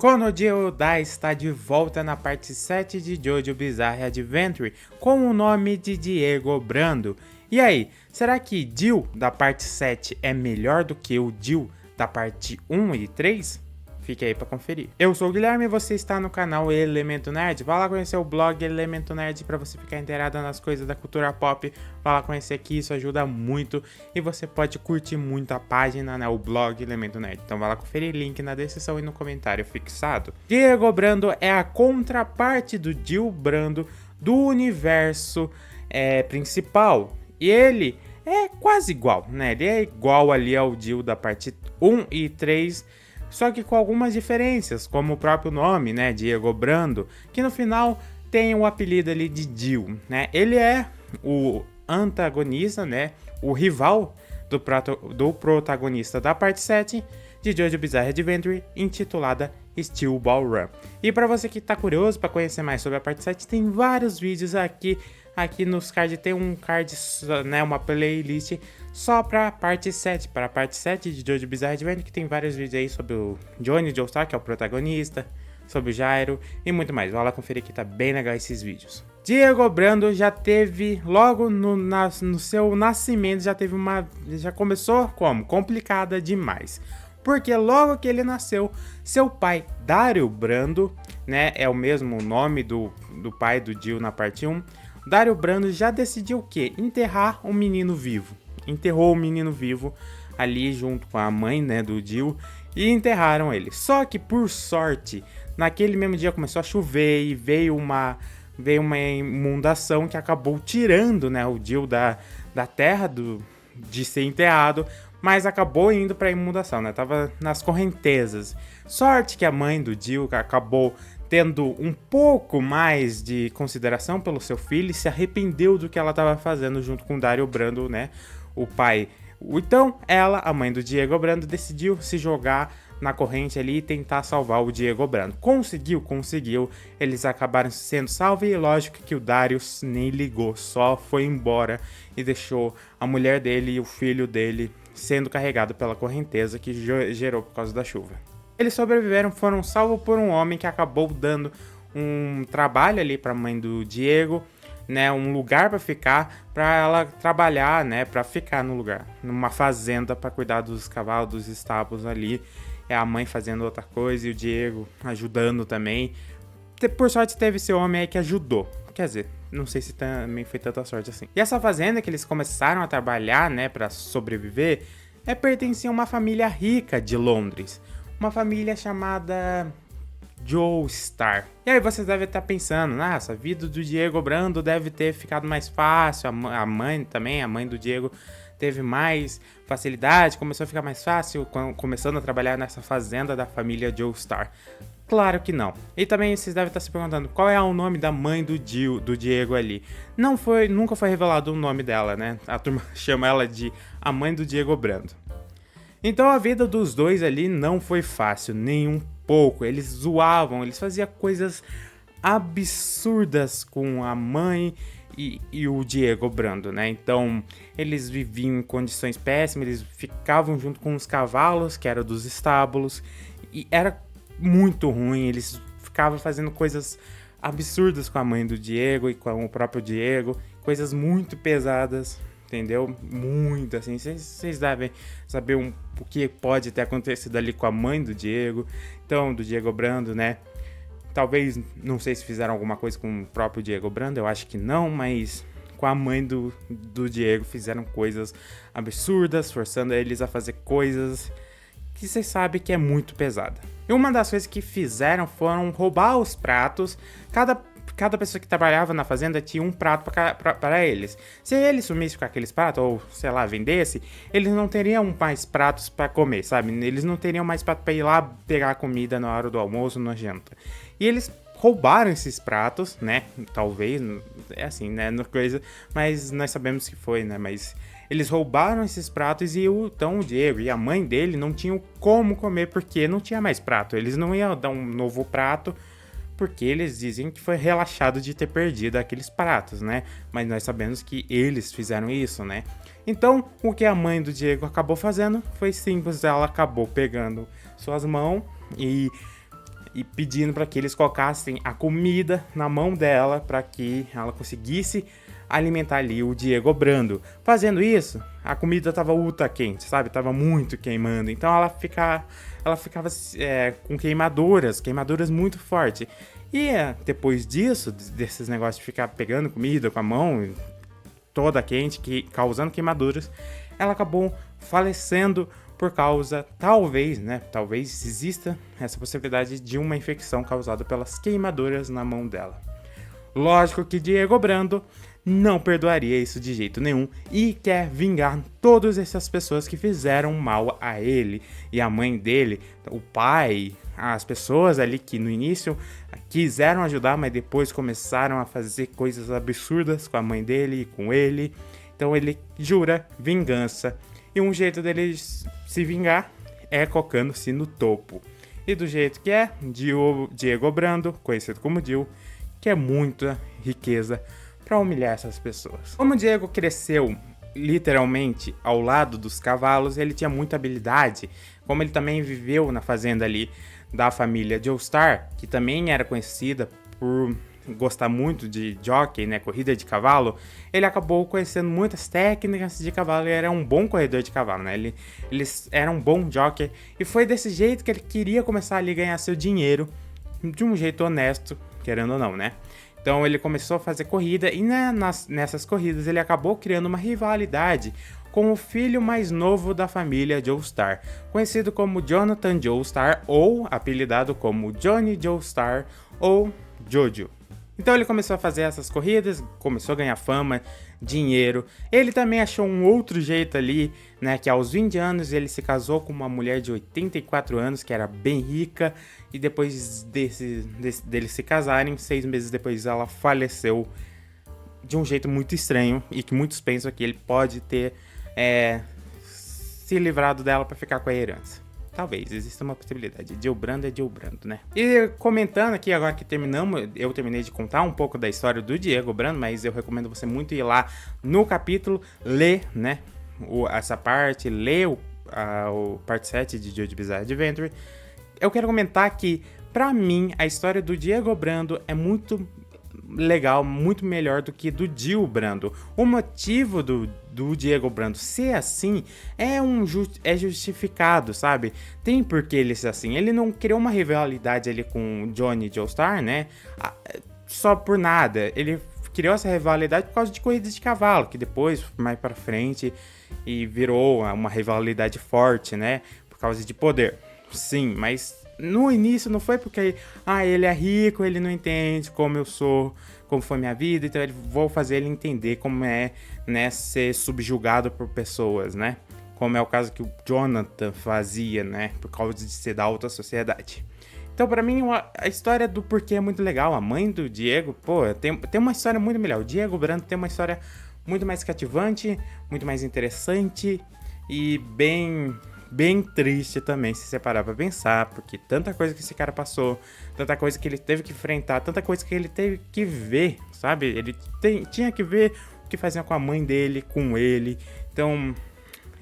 Konoji Dai está de volta na parte 7 de JoJo Bizarre Adventure com o nome de Diego Brando. E aí, será que Jill da parte 7 é melhor do que o Jill da parte 1 e 3? Fique aí pra conferir. Eu sou o Guilherme e você está no canal Elemento Nerd. Vá lá conhecer o blog Elemento Nerd para você ficar inteirado nas coisas da cultura pop. Vá lá conhecer aqui, isso ajuda muito. E você pode curtir muito a página, né, o blog Elemento Nerd. Então vá lá conferir, link na descrição e no comentário fixado. Diego Brando é a contraparte do Jill Brando do universo principal. E ele é quase igual, né? Ele é igual ali ao Jill da parte 1 e 3, só que com algumas diferenças, como o próprio nome, né, Diego Brando, que no final tem o apelido ali de Jill, né? Ele é o antagonista, né, o rival do protagonista da parte 7 de JoJo Bizarre Adventure, intitulada Steel Ball Run. E para você que tá curioso para conhecer mais sobre a parte 7, tem vários vídeos aqui nos cards, tem um card, né, uma playlist só pra parte 7, para a parte 7 de JoJo Bizarre Adventure, que tem vários vídeos aí sobre o Johnny Joestar, que é o protagonista, sobre o Gyro e muito mais. Vai lá conferir que tá bem legal esses vídeos. Diego Brando já teve, logo no seu nascimento, já começou como? Complicada demais. Porque logo que ele nasceu, seu pai, Dario Brando, né, é o mesmo nome do pai do Jill na parte 1, Dario Brando já decidiu o quê? Enterrar o menino vivo. Enterrou o menino vivo ali junto com a mãe, né, do Jill, e enterraram ele. Só que, por sorte, naquele mesmo dia começou a chover e veio uma inundação que acabou tirando, né, o Jill da terra de ser enterrado, mas acabou indo para a inundação, né? Tava nas correntezas. Sorte que a mãe do Jill acabou tendo um pouco mais de consideração pelo seu filho e se arrependeu do que ela estava fazendo junto com Dario Brando, né, o pai. Então ela, a mãe do Diego Brando, decidiu se jogar na corrente ali e tentar salvar o Diego Brando. Conseguiu. Eles acabaram sendo salvos e lógico que o Dario nem ligou, só foi embora e deixou a mulher dele e o filho dele sendo carregado pela correnteza que gerou por causa da chuva. Eles sobreviveram, foram salvos por um homem que acabou dando um trabalho ali para a mãe do Diego, né, um lugar para ficar, para ela trabalhar, né, para ficar no lugar, numa fazenda para cuidar dos cavalos, dos estábulos ali. É a mãe fazendo outra coisa e o Diego ajudando também. Por sorte teve esse homem aí que ajudou. Quer dizer, não sei se também foi tanta sorte assim. E essa fazenda que eles começaram a trabalhar, né, para sobreviver, pertencia a uma família rica de Londres. Uma família chamada Joestar. E aí vocês devem estar pensando, nossa, a vida do Diego Brando deve ter ficado mais fácil. A mãe também, a mãe do Diego, teve mais facilidade, começou a ficar mais fácil começando a trabalhar nessa fazenda da família Joestar. Claro que não. E também vocês devem estar se perguntando qual é o nome da mãe do Diego ali. Nunca foi revelado o nome dela, né? A turma chama ela de a mãe do Diego Brando. Então a vida dos dois ali não foi fácil, nem um pouco. Eles zoavam, eles faziam coisas absurdas com a mãe e o Diego Brando, né? Então eles viviam em condições péssimas, eles ficavam junto com os cavalos, que eram dos estábulos, e era muito ruim. Eles ficavam fazendo coisas absurdas com a mãe do Diego e com o próprio Diego, coisas muito pesadas, entendeu? Muito, assim, vocês devem saber o que pode ter acontecido ali com a mãe do Diego, então, do Diego Brando, né? Talvez, não sei se fizeram alguma coisa com o próprio Diego Brando, eu acho que não, mas com a mãe do Diego fizeram coisas absurdas, forçando eles a fazer coisas que vocês sabem que é muito pesada. E uma das coisas que fizeram foram roubar os pratos. Cada pessoa que trabalhava na fazenda tinha um prato para eles. Se eles sumissem com aqueles pratos, ou sei lá, vendesse, eles não teriam mais pratos para comer, sabe? Eles não teriam mais prato para ir lá pegar comida na hora do almoço, na janta. E eles roubaram esses pratos, né? Talvez, é assim, né? Coisa, mas nós sabemos que foi, né? Mas eles roubaram esses pratos e então o Diego e a mãe dele não tinham como comer porque não tinha mais prato. Eles não iam dar um novo prato porque eles dizem que foi relaxado de ter perdido aqueles pratos, né? Mas nós sabemos que eles fizeram isso, né? Então, o que a mãe do Diego acabou fazendo foi simples. Ela acabou pegando suas mãos e e pedindo para que eles colocassem a comida na mão dela para que ela conseguisse alimentar ali o Diego Brando. Fazendo isso, a comida tava ultra quente, sabe? Tava muito queimando. Então ela ficava com queimaduras muito fortes. E depois disso, desses negócios de ficar pegando comida com a mão toda quente, causando queimaduras, ela acabou falecendo por causa, talvez exista essa possibilidade de uma infecção causada pelas queimaduras na mão dela. Lógico que Diego Brando não perdoaria isso de jeito nenhum e quer vingar todas essas pessoas que fizeram mal a ele e a mãe dele, o pai, as pessoas ali que no início quiseram ajudar, mas depois começaram a fazer coisas absurdas com a mãe dele e com ele. Então ele jura vingança e um jeito dele se vingar é colocando-se no topo. E do jeito que é, Diego Brando, conhecido como Dio, quer muita riqueza para humilhar essas pessoas. Como o Diego cresceu literalmente ao lado dos cavalos, ele tinha muita habilidade. Como ele também viveu na fazenda ali da família Joestar, que também era conhecida por gostar muito de jockey, né, corrida de cavalo, ele acabou conhecendo muitas técnicas de cavalo e era um bom corredor de cavalo, né? Ele era um bom jockey e foi desse jeito que ele queria começar ali a ganhar seu dinheiro de um jeito honesto, querendo ou não, né? Então ele começou a fazer corrida e nessas corridas ele acabou criando uma rivalidade com o filho mais novo da família Joestar, conhecido como Jonathan Joestar ou apelidado como Johnny Joestar ou Jojo. Então ele começou a fazer essas corridas, começou a ganhar fama, dinheiro. Ele também achou um outro jeito ali, né, que aos 20 anos ele se casou com uma mulher de 84 anos, que era bem rica, e depois deles se casarem, 6 meses depois ela faleceu de um jeito muito estranho, e que muitos pensam que ele pode ter se livrado dela para ficar com a herança. Talvez, exista uma possibilidade. Dio Brando é Dio Brando, né? E comentando aqui, agora que eu terminei de contar um pouco da história do Diego Brando, mas eu recomendo você muito ir lá no capítulo, ler, né, essa parte, ler o parte 7 de Jojo Bizarre Adventure. Eu quero comentar que, pra mim, a história do Diego Brando é muito legal, muito melhor do que do Dio Brando. O motivo do Diego Brando ser assim é justificado, sabe? Tem por que ele ser assim. Ele não criou uma rivalidade ali com o Johnny Joestar, né? Só por nada. Ele criou essa rivalidade por causa de corridas de cavalo, que depois, mais pra frente, e virou uma rivalidade forte, né? Por causa de poder. Sim, mas no início não foi porque ele é rico, ele não entende como eu sou, como foi minha vida, então vou fazer ele entender como é, né, ser subjugado por pessoas, né? Como é o caso que o Jonathan fazia, né, por causa de ser da alta sociedade. Então, pra mim, a história do porquê é muito legal. A mãe do Diego, tem uma história muito melhor. O Diego Brando tem uma história muito mais cativante, muito mais interessante e bem triste também, se você parar pra pensar, porque tanta coisa que esse cara passou, tanta coisa que ele teve que enfrentar, tanta coisa que ele teve que ver, sabe? Ele tinha que ver o que faziam com a mãe dele, com ele. Então,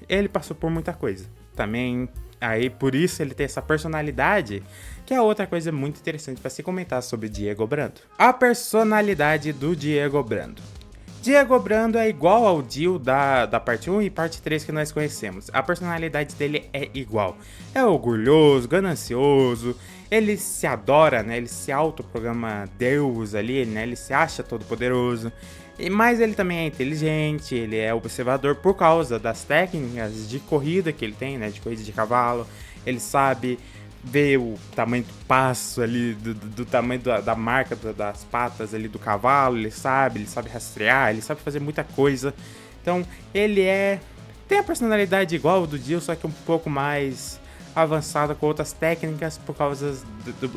ele passou por muita coisa. Também, aí por isso ele tem essa personalidade, que é outra coisa muito interessante para se comentar sobre Diego Brando. A personalidade do Diego Brando. Diego Brando é igual ao Dio da parte 1 e parte 3 que nós conhecemos. A personalidade dele é igual. É orgulhoso, ganancioso, ele se adora, né? Ele se autoprograma Deus ali, né? Ele se acha todo poderoso. Mas ele também é inteligente, ele é observador por causa das técnicas de corrida que ele tem, né? De corrida de cavalo. Ele sabe ver o tamanho do passo ali, do tamanho da marca das patas ali do cavalo, ele sabe rastrear, ele sabe fazer muita coisa. Então ele tem a personalidade igual ao do Dio, só que um pouco mais avançada com outras técnicas por causa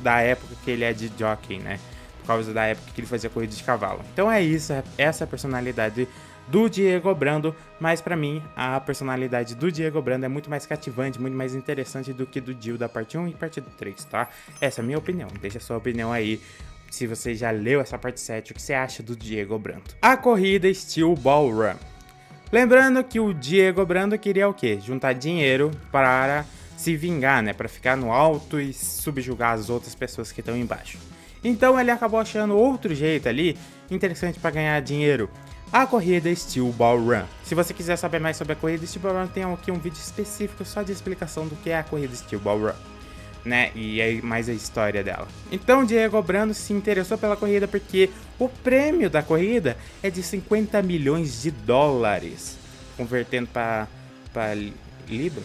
da época que ele é de jockey, né? Por causa da época que ele fazia corrida de cavalo. Então é isso, essa é a personalidade do Diego Brando, mas pra mim a personalidade do Diego Brando é muito mais cativante, muito mais interessante do que do Dio da parte 1 e parte 3, tá? Essa é a minha opinião, deixa a sua opinião aí, se você já leu essa parte 7, o que você acha do Diego Brando. A corrida Steel Ball Run. Lembrando que o Diego Brando queria o quê? Juntar dinheiro para se vingar, né, para ficar no alto e subjugar as outras pessoas que estão embaixo. Então ele acabou achando outro jeito ali interessante para ganhar dinheiro. A corrida Steel Ball Run. Se você quiser saber mais sobre a corrida Steel Ball Run, tem aqui um vídeo específico só de explicação do que é a corrida Steel Ball Run, né? E aí mais a história dela. Então Diego Brando se interessou pela corrida porque o prêmio da corrida é de 50 milhões de dólares, convertendo para Libra,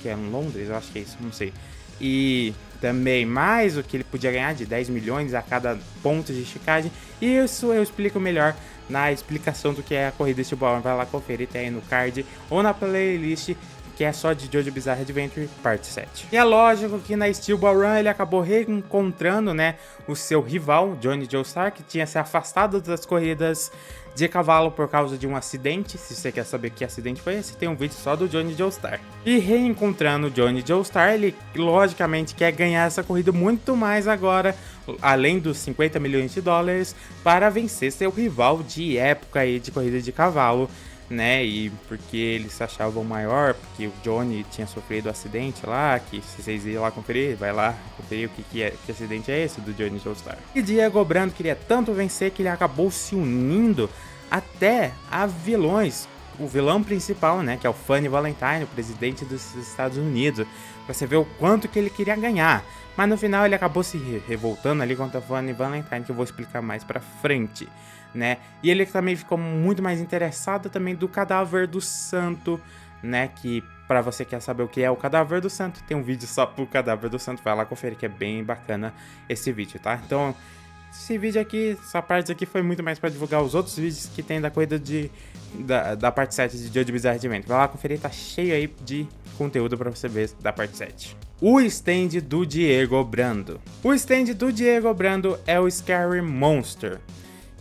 que é em Londres, eu acho que é isso, não sei. E também mais o que ele podia ganhar de 10 milhões a cada ponto de esticagem. Isso eu explico melhor na explicação do que é a corrida Steel Ball Run. Vai lá conferir, tem aí no card ou na playlist, que é só de JoJo Bizarre Adventure parte 7. E é lógico que na Steel Ball Run ele acabou reencontrando, né, o seu rival, Johnny Joestar, que tinha se afastado das corridas de cavalo por causa de um acidente. Se você quer saber que acidente foi esse, tem um vídeo só do Johnny Joestar. E reencontrando o Johnny Joestar, ele logicamente quer ganhar essa corrida muito mais agora, além dos 50 milhões de dólares, para vencer seu rival de época aí de corrida de cavalo, né? E porque eles se achavam maior, porque o Johnny tinha sofrido um acidente lá, que se vocês irem lá conferir, vai lá conferir que acidente é esse do Johnny Joestar. E Diego Brando queria tanto vencer que ele acabou se unindo até a vilões. O vilão principal, né, que é o Funny Valentine, o presidente dos Estados Unidos, pra você ver o quanto que ele queria ganhar. Mas no final ele acabou se revoltando ali contra o Funny Valentine, que eu vou explicar mais pra frente, né? E ele também ficou muito mais interessado também do cadáver do santo, né? Que pra você que quer saber o que é o cadáver do santo, tem um vídeo só pro cadáver do santo, vai lá conferir que é bem bacana esse vídeo, tá? Então esse vídeo aqui, essa parte aqui foi muito mais pra divulgar os outros vídeos que tem da corrida da parte 7 de JoJo Bizarre Adventure. Vai lá conferir, tá cheio aí de conteúdo pra você ver da parte 7. O stand do Diego Brando. O stand do Diego Brando é o Scary Monster.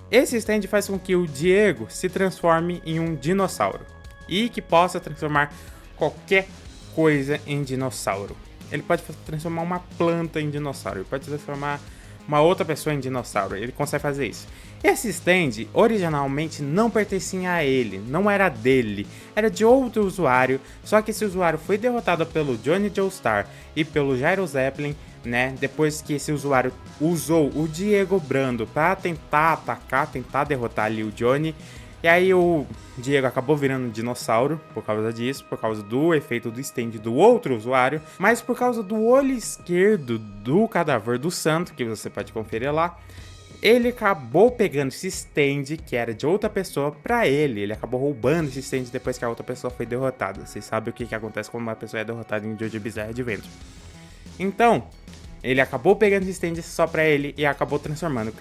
Esse stand faz com que o Diego se transforme em um dinossauro e que possa transformar qualquer coisa em dinossauro. Ele pode transformar uma planta em dinossauro, ele pode transformar uma outra pessoa em dinossauro, ele consegue fazer isso. Esse stand originalmente não pertencia a ele, não era dele, era de outro usuário, só que esse usuário foi derrotado pelo Johnny Joestar e pelo Gyro Zeppelin, né? Depois que esse usuário usou o Diego Brando para tentar atacar, tentar derrotar ali o Johnny. E aí o Diego acabou virando um dinossauro por causa disso, por causa do efeito do stand do outro usuário, mas por causa do olho esquerdo do cadáver do santo, que você pode conferir lá, ele acabou pegando esse stand que era de outra pessoa pra ele. Ele acabou roubando esse stand depois que a outra pessoa foi derrotada. Vocês sabem o que acontece quando uma pessoa é derrotada em JoJo Bizarre Adventure. Então, ele acabou pegando esse stand só pra ele e acabou transformando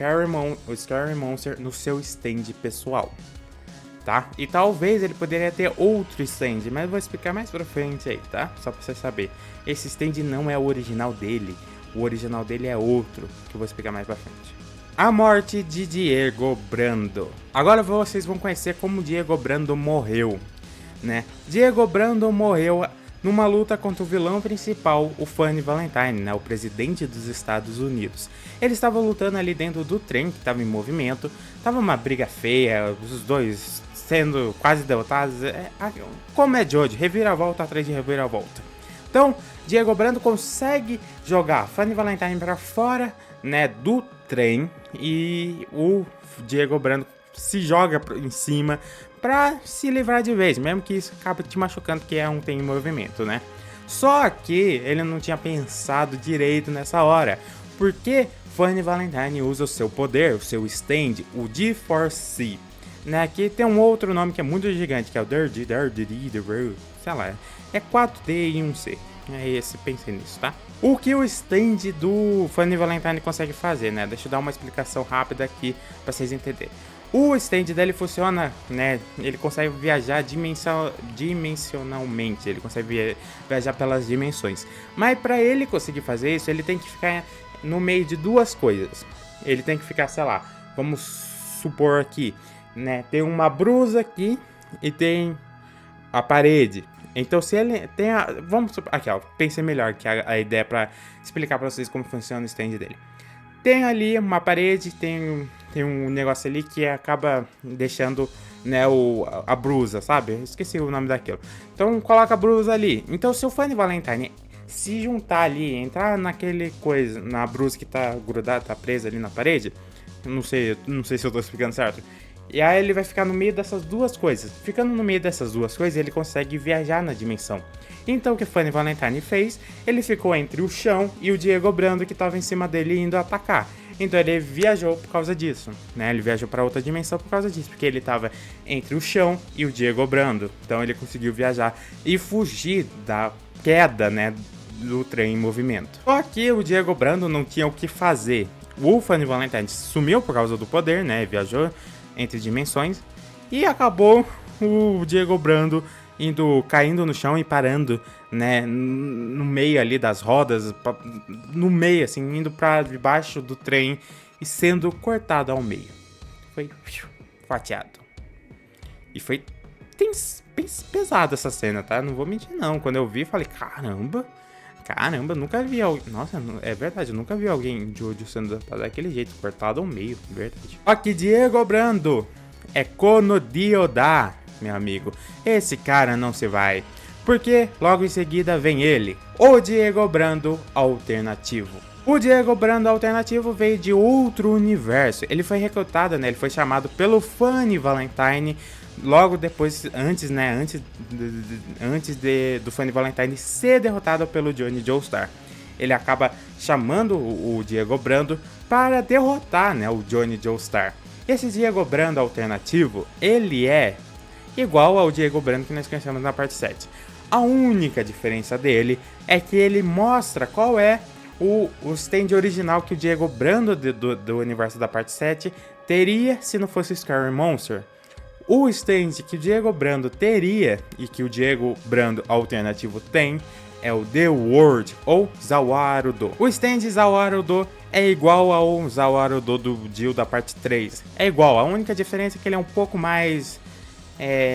o Scary Monster no seu stand pessoal, tá? E talvez ele poderia ter outro stand, mas eu vou explicar mais pra frente aí, tá? Só pra você saber. Esse stand não é o original dele. O original dele é outro, que eu vou explicar mais pra frente. A morte de Diego Brando. Agora vocês vão conhecer como Diego Brando morreu, né? Diego Brando morreu numa luta contra o vilão principal, o Funny Valentine, né? O presidente dos Estados Unidos. Ele estava lutando ali dentro do trem que estava em movimento. Tava uma briga feia, os dois sendo quase derrotados. Como é JoJo, reviravolta atrás de reviravolta. Então, Diego Brando consegue jogar Funny Valentine para fora, né, do trem, e o Diego Brando se joga em cima pra se livrar de vez, mesmo que isso acabe te machucando, porque é um trem em movimento, né? Só que ele não tinha pensado direito nessa hora, porque Funny Valentine usa o seu poder, o seu stand, o D4C, né? Que tem um outro nome que é muito gigante, que é o Dirty, sei lá, é 4D e 1C. É esse, pensei nisso, tá? O que o stand do Funny Valentine consegue fazer, né? Deixa eu dar uma explicação rápida aqui pra vocês entenderem. O stand dele funciona, né? Ele consegue viajar dimensionalmente, ele consegue viajar pelas dimensões. Mas para ele conseguir fazer isso, ele tem que ficar no meio de duas coisas. Ele tem que ficar, sei lá, vamos supor aqui, né? Tem uma brusa aqui e tem a parede. Então se ele tem vamos supor, aqui ó, pensei melhor que a ideia para explicar para vocês como funciona o stand dele. Tem ali uma parede, tem um negócio ali que acaba deixando, né, a brusa, sabe? Eu esqueci o nome daquilo. Então coloca a brusa ali. Então se o Funny Valentine se juntar ali, entrar naquele coisa, na brusa que tá grudada, tá presa ali na parede, não sei se eu tô explicando certo. E aí ele vai ficar no meio dessas duas coisas. Ficando no meio dessas duas coisas, ele consegue viajar na dimensão. Então o que Funny Valentine fez? Ele ficou entre o chão e o Diego Brando que tava em cima dele indo atacar. Então ele viajou por causa disso, né? Ele viajou para outra dimensão por causa disso, porque ele tava entre o chão e o Diego Brando. Então ele conseguiu viajar e fugir da queda, né, do trem em movimento. Só que o Diego Brando não tinha o que fazer. O Funny Valentine sumiu por causa do poder, né? Viajou entre dimensões e acabou o Diego Brando caindo no chão e parando, né, no meio ali das rodas, no meio, assim, indo pra debaixo do trem e sendo cortado ao meio. Foi fatiado. E foi bem pesada essa cena, tá? Não vou mentir, não. Quando eu vi, falei, caramba, nunca vi alguém... Nossa, é verdade, eu nunca vi alguém de Jojo sendo daquele jeito, cortado ao meio, verdade. Aqui, Diego Brando é Kono Dioda, meu amigo. Esse cara não se vai, porque logo em seguida vem ele, o Diego Brando alternativo. O Diego Brando alternativo veio de outro universo. Ele foi recrutado, né? Ele foi chamado pelo Funny Valentine logo depois, antes do Funny Valentine ser derrotado pelo Johnny Joestar. Ele acaba chamando o Diego Brando para derrotar, né, o Johnny Joestar. Esse Diego Brando alternativo, ele é igual ao Diego Brando que nós conhecemos na parte 7. A única diferença dele é que ele mostra qual é o stand original que o Diego Brando do universo da parte 7 teria se não fosse o Scary Monster. O stand que o Diego Brando teria e que o Diego Brando alternativo tem é o The World ou Zawarudo. O stand Zawarudo é igual ao Zawarudo do Jill da parte 3. É igual, a única diferença é que ele é um pouco mais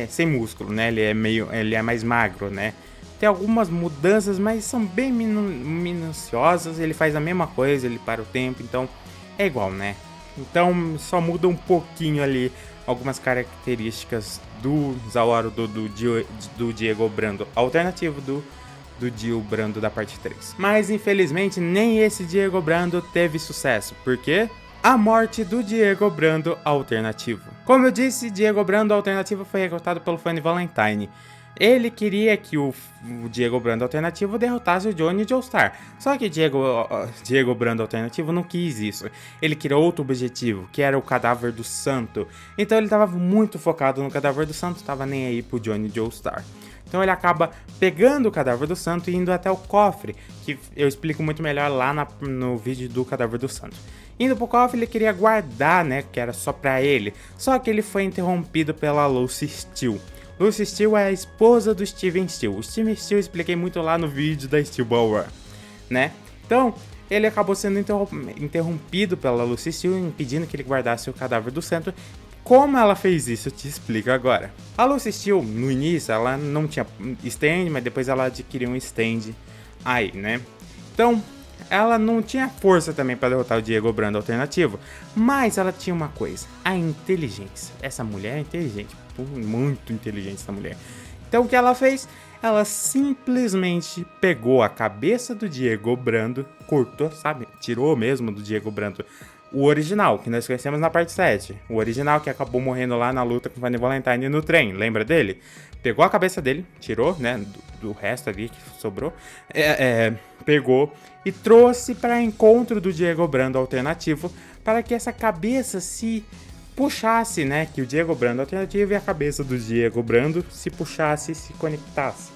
sem músculo, né? Ele é mais magro, né? Tem algumas mudanças, mas são bem minuciosas. Ele faz a mesma coisa, ele para o tempo, então é igual, né? Então só muda um pouquinho ali algumas características do Zawarudo do Diego Brando alternativo do Jill Brando da parte 3. Mas infelizmente nem esse Diego Brando teve sucesso. Por quê? A morte do Diego Brando alternativo. Como eu disse, Diego Brando alternativo foi recrutado pelo Funny Valentine. Ele queria que o Diego Brando alternativo derrotasse o Johnny Joestar. Só que Diego Brando alternativo não quis isso. Ele queria outro objetivo, que era o cadáver do santo. Então ele estava muito focado no cadáver do santo, estava nem aí pro Johnny Joestar. Então ele acaba pegando o cadáver do santo e indo até o cofre, que eu explico muito melhor lá no vídeo do cadáver do santo. Indo pro cofre, ele queria guardar, né, que era só pra ele. Só que ele foi interrompido pela Lucy Steele. Lucy Steele é a esposa do Steven Steele. O Steven Steele eu expliquei muito lá no vídeo da Steel Ball, né? Então, ele acabou sendo interrompido pela Lucy Steele, impedindo que ele guardasse o cadáver do santo. Como ela fez isso, eu te explico agora. A Lucy Steele, no início, ela não tinha stand, mas depois ela adquiriu um stand aí, né? Então, ela não tinha força também para derrotar o Diego Brando alternativo, mas ela tinha uma coisa, a inteligência. Essa mulher é inteligente, muito inteligente essa mulher. Então o que ela fez? Ela simplesmente pegou a cabeça do Diego Brando, cortou, sabe? Tirou mesmo do Diego Brando o original, que nós conhecemos na parte 7. O original que acabou morrendo lá na luta com o Funny Valentine no trem, lembra dele? Pegou a cabeça dele, tirou, né, do resto ali que sobrou, pegou e trouxe para encontro do Diego Brando alternativo para que essa cabeça se puxasse, né, que o Diego Brando alternativo e a cabeça do Diego Brando se puxasse e se conectasse.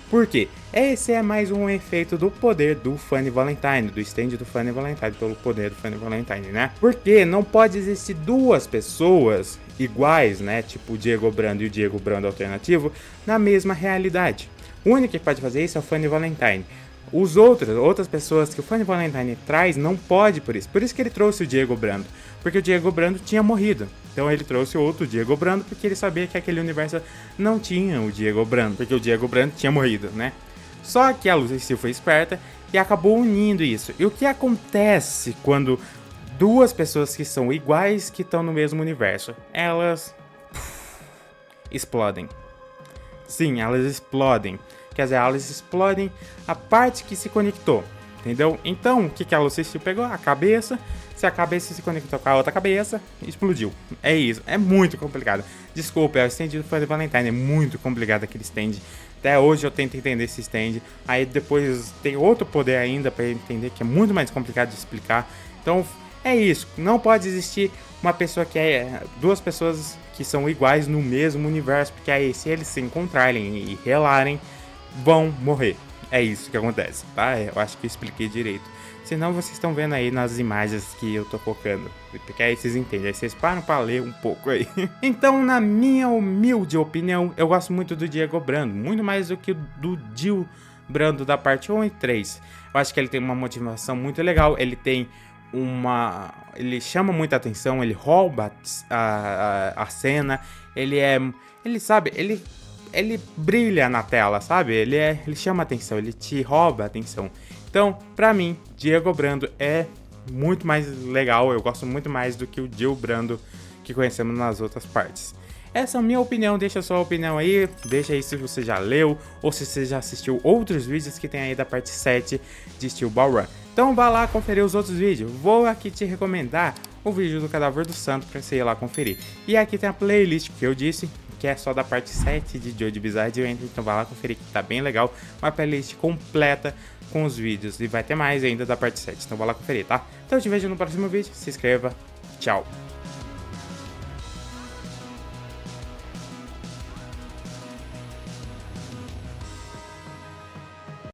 Por quê? Esse é mais um efeito do poder do Funny Valentine, do stand do Funny Valentine, pelo poder do Funny Valentine, né? Porque não pode existir duas pessoas iguais, né? Tipo o Diego Brando e o Diego Brando alternativo, na mesma realidade. O único que pode fazer isso é o Funny Valentine. Outras pessoas que o Funny Valentine traz não pode por isso. Por isso que ele trouxe o Diego Brando. Porque o Diego Brando tinha morrido. Então ele trouxe outro Diego Brando porque ele sabia que aquele universo não tinha o Diego Brando. Porque o Diego Brando tinha morrido, né? Só que a Lucy Steele foi esperta e acabou unindo isso. E o que acontece quando duas pessoas que são iguais, que estão no mesmo universo, elas explodem. Sim, elas explodem. quer dizer, elas explodem a parte que se conectou, entendeu? Então, o que a Lucy Steel pegou? A cabeça. Se a cabeça se conectou com a outra cabeça, explodiu. É isso, é muito complicado. Desculpa, é o stand do Funny Valentine, é muito complicado aquele stand. Até hoje eu tento entender esse stand. Aí depois tem outro poder ainda para entender, que é muito mais complicado de explicar. Então é isso, não pode existir uma pessoa que é... duas pessoas que são iguais no mesmo universo, porque aí se eles se encontrarem e relarem, vão morrer. É isso que acontece, tá? Eu acho que eu expliquei direito. Senão vocês estão vendo aí nas imagens que eu tô colocando. Porque aí vocês entendem, aí vocês param pra ler um pouco aí. Então, na minha humilde opinião, eu gosto muito do Diego Brando. Muito mais do que do Jill Brando da parte 1 e 3. Eu acho que ele tem uma motivação muito legal. Ele tem uma... ele chama muita atenção, ele rouba a cena. Ele sabe, ele brilha na tela, sabe? Ele chama atenção, ele te rouba a atenção. Então, pra mim, Diego Brando é muito mais legal, eu gosto muito mais do que o Jill Brando que conhecemos nas outras partes. Essa é a minha opinião, deixa a sua opinião aí, deixa aí se você já leu ou se você já assistiu outros vídeos que tem aí da parte 7 de Steel Ball Run. Então vá lá conferir os outros vídeos, vou aqui te recomendar o vídeo do Cadáver do Santo pra você ir lá conferir. E aqui tem a playlist que eu disse, que é só da parte 7 de Jojo Bizarre Adventure, então vai lá conferir que tá bem legal, uma playlist completa com os vídeos, e vai ter mais ainda da parte 7, então vai lá conferir, tá? Então eu te vejo no próximo vídeo, se inscreva, tchau!